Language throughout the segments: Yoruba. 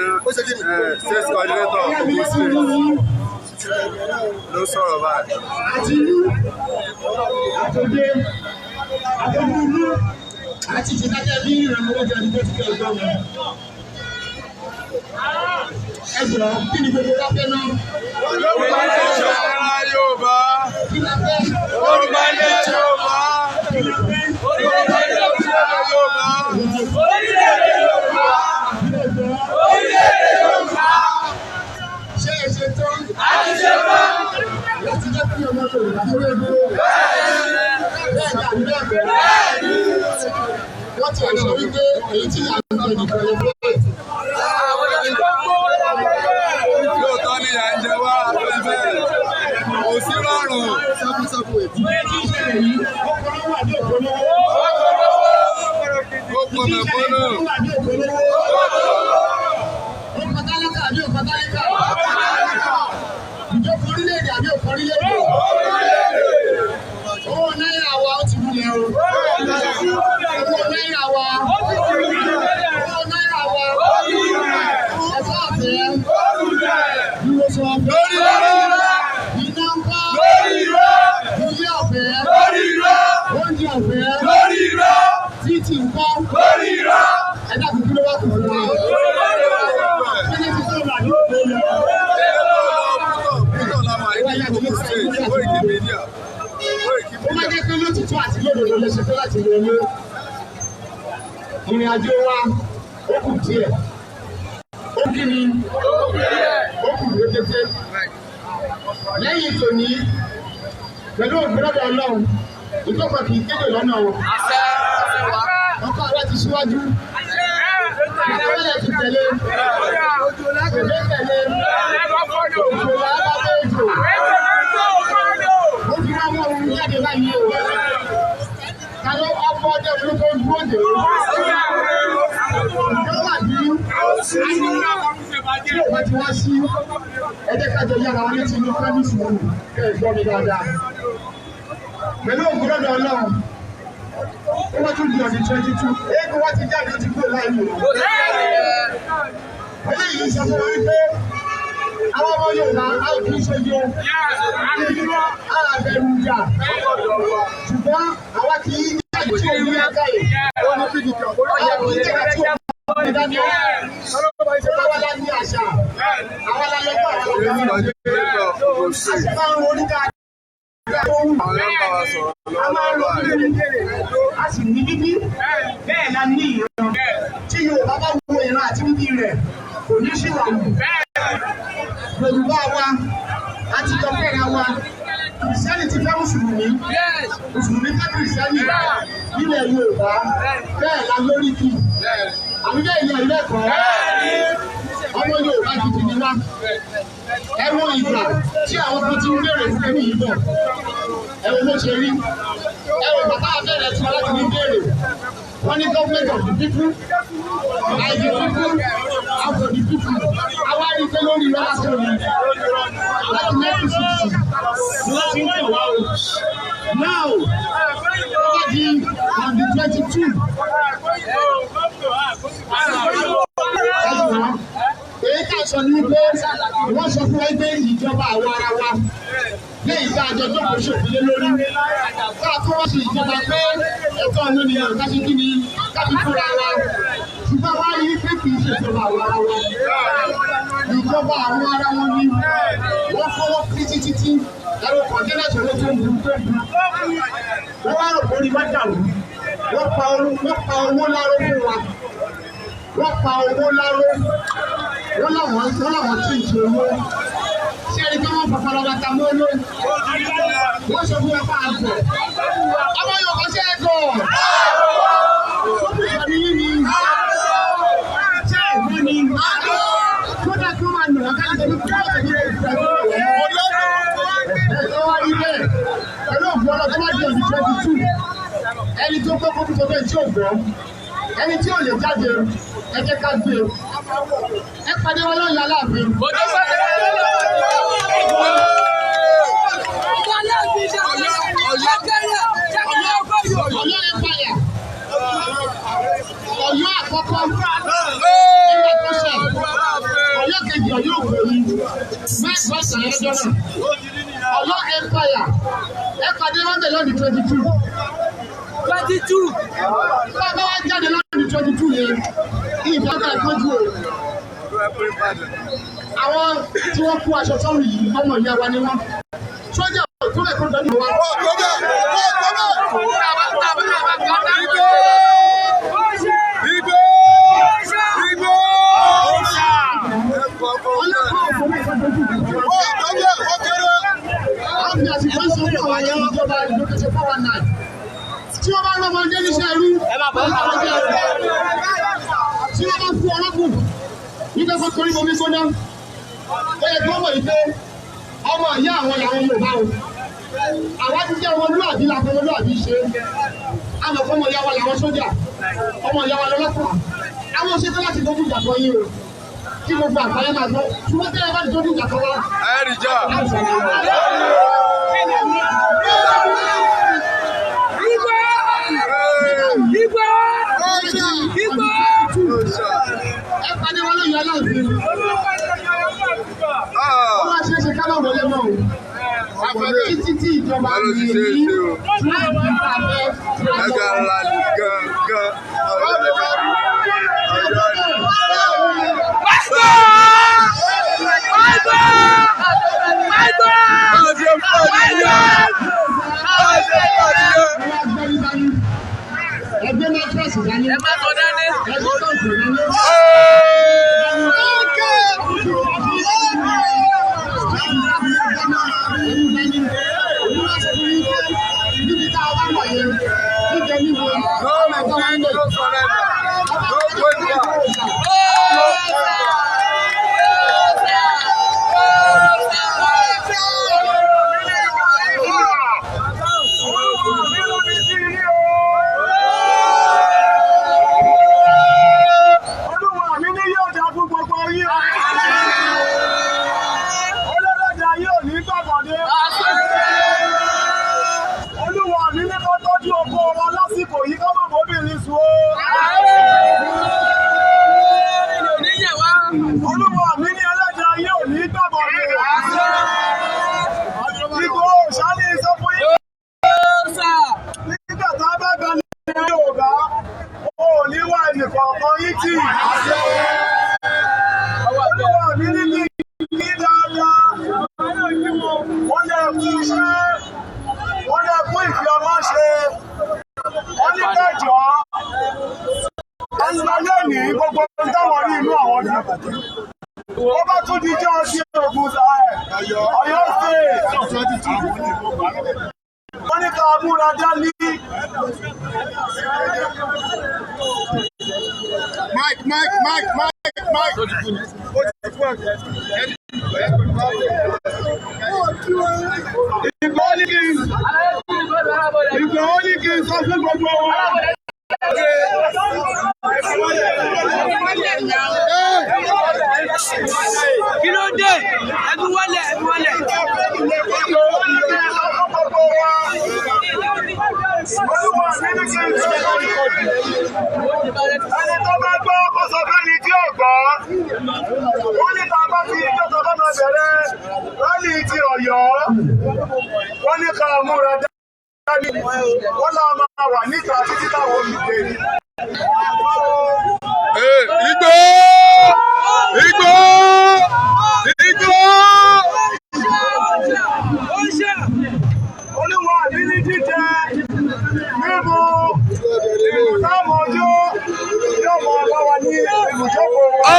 State coordinator of Ogun State ló sọ̀rọ̀ báyìí. Àti ìṣèdájọ́ bí ìrànlọ́wọ́ jẹ́ ẹni tó ti kẹ́ ọjọ́ wọn. Ẹ jọ̀ọ́ kí ni gbogbo wa fẹ́ náà? Yorùbá nation ara Yorùbá. Yorùbá nation Yorùbá. Yorùbá nation Yorùbá. Orílẹ̀-èdè Yorùbá. Orílẹ̀-èdè Yorùbá. Ṣé ẹ ṣe tán? A ti ṣe tán. Láti jẹ́ kí ọmọ Yorùbá tó lé dúró. Bẹ́ẹ̀ ni àbí bẹ́ẹ̀ bẹ́ẹ̀. Wọ́n ti sọ wípé èyí tí à ń jẹ nìkan lè fẹ́. Lóòótọ́ ni à ń jẹ wá afẹ́fẹ́. Kò sí rọrùn. Ìwé tí ìṣe yìí, ọkọ̀ ló wà ní òkòlówó. Ó pọnà pọnà. Ọkọ̀ tálákà àbí ọkọ̀ tálákà. Ìjọba orílẹ̀-èdè àbí ọkọ̀ orílẹ̀-èdè. Owó náírà wa ó ti wulẹ̀ o. Owó náírà wa. Owó náírà wa. Ẹ̀fọ́ àfẹ́. Ìwòsàn ọ̀fẹ́. Lórí rẹ̀. Iná ń bá. Lórí rẹ̀. Ilé ọ̀fẹ́. Lórí rẹ̀. Oúnjẹ ọ̀fẹ́. Lórí rẹ̀. Títì ń bá. Lórí rẹ̀. Ẹ̀dá kúkú ló wà kọ̀ ọ́. Kíni ti sọ̀rọ̀ àdúgbò lọ? Ó máa jẹ́ pé lótìtọ́ àti lódodo lè ṣe fẹ́ láti rí olú. Ìrìn àjò wa ó kù díẹ̀. Ó kí ni? Ó kù rékété. Lẹ́yìn tòní, pẹ̀lú ògbéròdò Ọlọ́run, ìjọba kì í kéde lọ́nà o. Ọkọ rẹ ti síwájú. Ìjọba rẹ ti tẹ̀lé. Òjò tẹ̀lé. Òjò làbá méjò. Ó fi máa mú ohun jáde báyìí o. Ta ló ọkọ̀ ọdẹ olóko dúró dè o? Ìjọba bí tí òun ti wá sí ẹjẹ́ kájọ yára wọn létí inú fẹ́mísì wọn kẹ́ ẹ̀ gbọ́ mi dáadáa. Pẹ̀lú ògbóròdò Ọlọ́run, ó wọ́n tún di ọdún 22. Eégún wọ́n ti jáde ó ti kúrò láì lò. Eléyìí sọ fún wa wípé àwọn ọmọ Yorùbá a ò kí ń ṣojú o. A bẹ̀rù ìjà. Ṣùgbọ́n àwa kì í jáde tí òun ní ẹ̀ka yìí. Àwa kì í jáde tí òun ní ẹ̀ka yìí. Àwa la ní àṣà. Àwa la lọ́gbà àwọn ọ̀gá. Àṣà máa ń ronú dáadáa. A máa ń lọ a sì ní bíbí. Bẹ́ẹ̀ la ní ìran. Tí Yorùbá bá wo ìran àti bíbí rẹ̀, kò ní sí wàhálù. Yorùbá wa àti ìjọba wa, Kìrìsìtẹ́nì ti fẹ́ Mùsùlùmí. Mùsùlùmí fẹ́ Kìrìsìtẹ́nì nílẹ̀ Yorùbá. Bẹ́ẹ̀ la lórí kì. Àbí bẹ́ẹ̀ ni ẹ̀rí ẹ̀kọ́. Ọmọ Yorùbá gidi ni wá. Ẹ wo ìgbà tí àwọn kan ti ń béèrè fún ẹni yìí bọ̀. Ẹ wo bó ṣe rí. Ẹ wo bàbá abẹ́rẹ́ tí wọ́n láti ní béèrè. Wọ́n ní government of the people, by the people, and for the people. Àwa rí pé lórí lọ́la tó ní. Láti 1960, wọ́n ti ń tẹ̀ wá o. Now, over on the 22. Èyí ká sọ ní pé wọ́n sọ fún ẹgbẹ́ ìjọba àwọn ara wa lẹ́yìn tá a jọ tó kó ṣòfin lórí. Ká tó wọ́n sì ìjọba pé ẹ̀tọ́ ọ̀nàmìyàn káṣí kí ni káṣí fúnra wa. Ṣùgbọ́n wá rí pé kì í ṣe ìjọba àwọn ara wa. Ìjọba àwọn ara wọn ni wọ́n fọwọ́ kí títí ẹ̀rọ kọ̀ǹtẹ́nà ṣòro tó ń bu tó ń bu. Wọ́n wá rò kórí má dàrú. Wọ́n pa owó láró fún wa. Wọ́n pa owó láró. Wọ́n láwọn tí ì ṣe owó. Ṣé ẹni tí wọ́n fọ̀fọ̀ lọ́wọ́ ta mọ́ ló? Wọ́n sọ fún wa fún àgbọ̀. Ọmọ Yorùbá ṣe é gọ̀. Ìjọba yìí ni ṣé ìwé ni kódà tó máa nù ọ̀gá ìjọba tó máa tẹ̀lé ìgbàgbọ́ rẹ̀. Ó wá rí bẹ́ẹ̀. Pẹ̀lú òfin ọlọ́dún tó máa di ọdún 22. Ẹni tó kọ́kọ́ tó bẹ́ẹ̀ tí ò gbọ́. Ẹni tí ò lè jáde ẹ jẹ́ ká gbé. Ẹ pàdé wọn lọ́yìn Aláàfin. Ọ̀yọ́ Empire. Ọ̀yọ́ àkọ́kọ́. Ilé ìkọ́ṣẹ́. Ọ̀yọ́ kejì Ọ̀yọ́ Ògbóni. Mẹ́sàn-án lọ́jọ́ náà. Ọ̀yọ́ Empire. Ẹ pàdé wọn bẹ̀ lọ́dún 22. 22. Bàbá wa jáde lọ́dún 22 yẹn. Ìfọ̀kà ìtọ́jú o. Àwọn tí wọ́n kú aṣọ sọ́run yìí ọmọ ìyá wa ni wọ́n. Sọ́jà tó lè kó dọ́dún wa. Tí wọ́n bá ń lọ́mọ ọjọ́ níṣẹ́ irú, tí wọ́n bá fún ọlọ́kùn, nígbà kan torí omi gbóná, ó yẹ kí wọ́n mọ̀ ìpé ọmọ ìyá àwọn ìyàwó Yorùbá o. Àwa ti jẹ́ ọmọlúwàbí làbọ̀ ọmọlúwàbí ṣe. Àmọ̀ fún ọmọ ìyá wa làwọn sójà, ọmọ ìyá wa lọ́lọ́pàá. Àwọn òṣèlú láti dojú ìjà kan yín o. Kí gbogbo àgbáyé máa gbọ́. Ṣùgbọ́n tẹ́lẹ̀ bá ti dojú ìjà kan wá. Ẹ pàdé wọn lóyún Aláàfin. Ó wá ṣe é ṣe ká má wọlé mọ́ o. Títí tí ìjọba ní èyí ẹgbẹ́ mẹ́tírọ̀sì dání. Ẹ má tó dání. Ẹgbẹ́ tó ń kò dání. Níbi tá a wá mọ̀ yẹn, níbi ẹni wo, ọmọ ẹ̀gbọ́n wa ń lò. Ó bá tún di jọ́ sí Ogun Ọ̀yọ́ State. Wọ́n ní ká múra dání. Mike. kí n sọ fún gbogbo wa. Kí ló dé? Ẹbí wọlé, ẹbí wọlé. Ẹni tó bá gbọ́ kó sọ fẹ́ni tí ò gbọ́. Wọ́n ní ká bá fi ìjọba bá máa bẹ̀rẹ̀ rálì ti Ọ̀yọ́. Wọ́n ní ká múra dání. Wọ́n náà máa wà níta títí táwọn olùgbé. Igbó! Igbó! Igbó! Olúwa mi ní jíjẹ, mímu, táwọn ojú yóò máa bá wa ní ibùjókòó wa.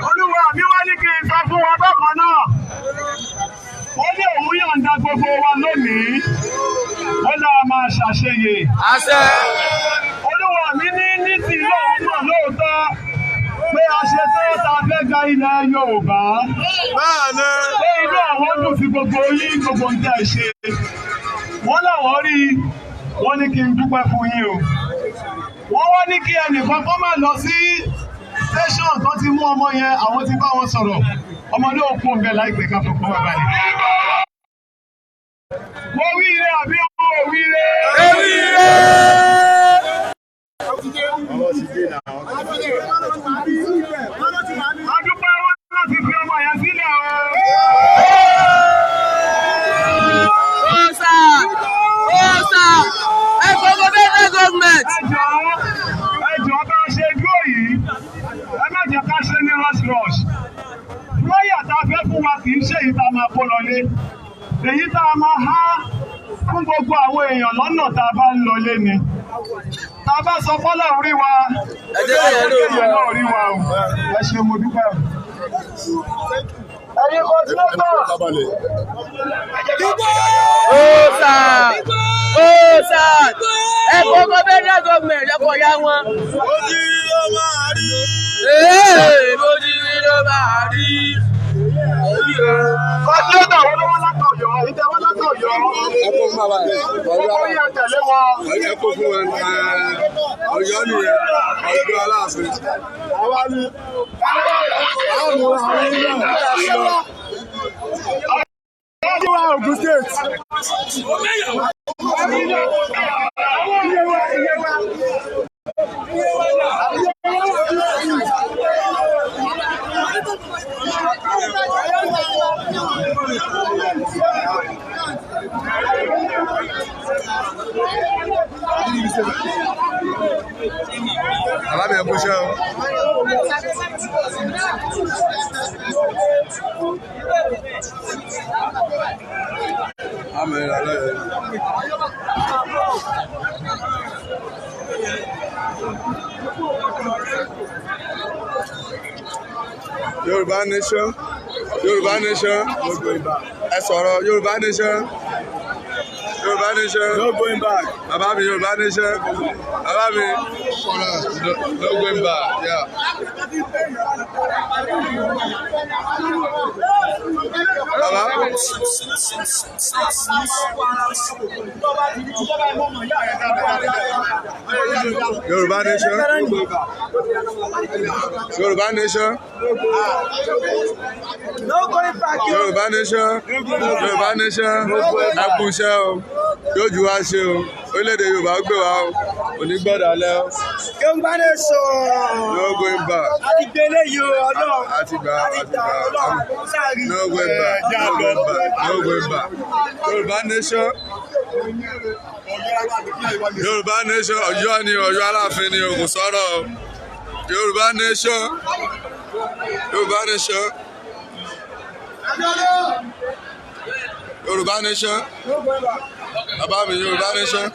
Olúwa mi wá ní kí n sọ fún wa bákan náà. Ó ní òun yọ̀ǹda gbogbo wa lónìí. Ó náà máa ṣàṣeyè. Àṣẹ. Olúwa mi ní ti lóòótọ́ náà lóòótọ́ pé a ṣe tó ta fẹ́ gba ilẹ̀ Yorùbá. Báàní. Pé inú àwọn dùn sí gbogbo yín gbogbo ń tẹ̀ ṣe. Wọ́n láwọn rí i, wọ́n ní kí n dúpẹ́ fún yín o. Wọ́n wá ní kí ẹnìkan kó máa lọ sí tẹ̀sán tó ti mú ọmọ yẹn, àwọn ti bá wọn sọ̀rọ̀. Ọmọdé òkú ọ̀bẹ láìpẹ́ ká fọkàn wà báyìí. Mo wí ire àbí mo wí ire? Ewì ire! Adúpẹ́ wọn láti fi ọmọ yẹn sílẹ̀ o. Osa! Osa! Ẹ gbogbo bẹ́ẹ̀ government. Ẹ jọ̀ọ́ bá ṣe dúró yìí, ẹ má jẹ́ ká ṣe ní rush. Lọ́yà tá a fẹ́ fún wa kì í ṣe èyí tá a máa kó lọlé. Èyí tá a máa há fún gbogbo àwọn èèyàn lọ́nà tá a bá ń lọlé ni. Tá a bá sọ fọ́lá orí wa, ẹ jẹ́ kí èèyàn náà rí wa o. Ẹ ṣe mo dúpẹ́ o. Ẹ̀yin kò tí ó tọ̀. Osa! Osa! Ẹ gbogbo bẹ́ẹ̀ government lẹ́kọ̀ọ́ yá wọn. Ojú ló máa rí. Bójú ló máa rí. Fájúlọ́tà wọn ló wá látọ̀yọ́, ìtẹ́ wọn látọ̀yọ́. Gbogbo yín tẹ̀lé wọn. Ẹ kó fún ẹ Ọ̀yọ́ nìyẹn, Ọ̀yọ́ Aláàfin. Àwa ni. Ọjọ́ wa Ogun State. Alábẹ̀ ẹ̀kú ṣẹ́ o. Àmì ìrànlẹ́ rẹ̀. Yorùbá nation, Yorùbá nation, ẹ sọ̀rọ̀ Yorùbá nation, Yorùbá nation, no going back. Bàbá mi Yorùbá nation, bàbá mi no going back. Yeah. Bàbá. Yorùbá nation, Yorùbá nation, Yorùbá nation, Yorùbá nation, ẹ kú iṣẹ́ o, yóò ju wá ṣe o, orílẹ̀-èdè Yorùbá gbé wa o, òní gbọ́dọ̀ alẹ́ o. Yorùbá nation. No going back. Àti gbélé yìí o, ọlọ́run. Àti gbà. No going back. No going back. No going back. Yorùbá nation. Yorùbá nation. Ọ̀yọ́ ni Ọ̀yọ́ Aláàfin ni Ògùn sọ̀rọ̀ o. Yorùbá nation. Yorùbá nation. Yorùbá nation. Bàbá mi Yorùbá nation.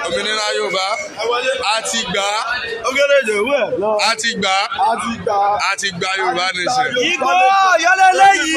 Òmìnira Yorùbá a ti gbà á. A ti gbà á. A ti gbà Yorùbá nation. Ìgbò Ọ̀yọ́ lélẹ́yìí.